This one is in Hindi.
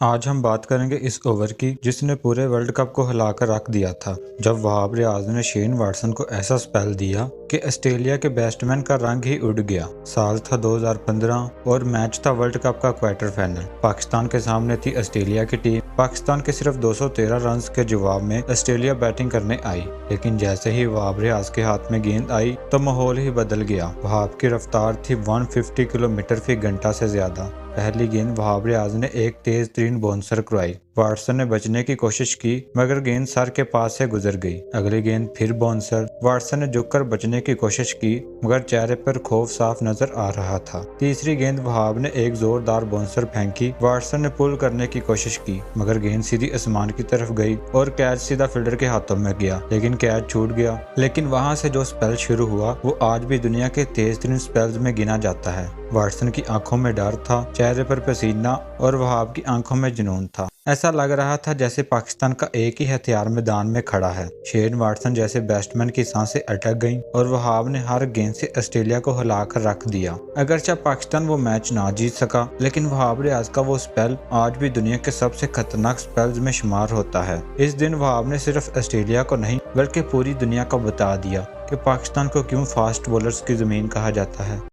आज हम बात करेंगे इस ओवर की जिसने पूरे वर्ल्ड कप को हिलाकर रख दिया था, जब वहाब रियाज ने शेन वाटसन को ऐसा स्पेल दिया कि ऑस्ट्रेलिया के बैट्समैन का रंग ही उड़ गया। साल था 2015 और मैच था वर्ल्ड कप का क्वार्टर फाइनल। पाकिस्तान के सामने थी ऑस्ट्रेलिया की टीम। पाकिस्तान के सिर्फ 213 रन के जवाब में ऑस्ट्रेलिया बैटिंग करने आई, लेकिन जैसे ही वहाब रियाज के हाथ में गेंद आई तो माहौल ही बदल गया। वहाब की रफ्तार थी 150 किलोमीटर फी घंटा से ज्यादा। पहली गेंद वहाब रियाज ने एक तेज तरीन बाउंसर करवाई। वाटसन ने बचने की कोशिश की मगर गेंद सर के पास से गुजर गई। अगली गेंद फिर बाउंसर। वाटसन ने झुककर बचने की कोशिश की मगर चेहरे पर खौफ साफ नजर आ रहा था। तीसरी गेंद वहाब ने एक जोरदार बाउंसर फेंकी। वाटसन ने पुल करने की कोशिश की मगर गेंद सीधी आसमान की तरफ गई और कैच सीधा फील्डर के हाथों में गया, लेकिन कैच छूट गया। लेकिन वहां से जो स्पेल शुरू हुआ वो आज भी दुनिया के तेज तरीन स्पेल्स में गिना जाता है। वाटसन की आंखों में डर था, चेहरे पर पसीना और वहाब की आंखों में जुनून था। ऐसा लग रहा था जैसे पाकिस्तान का एक ही हथियार मैदान में खड़ा है। शेन वाटसन जैसे बैट्समैन की सांसें अटक गईं और वहाब ने हर गेंद से ऑस्ट्रेलिया को हिलाकर रख दिया। अगरचे पाकिस्तान वो मैच ना जीत सका, लेकिन वहाब रियाज का वो स्पेल आज भी दुनिया के सबसे खतरनाक स्पेल्स में शुमार होता है। इस दिन वहाब ने सिर्फ ऑस्ट्रेलिया को नहीं बल्कि पूरी दुनिया को बता दिया कि पाकिस्तान को क्यों फास्ट बॉलर्स की जमीन कहा जाता है।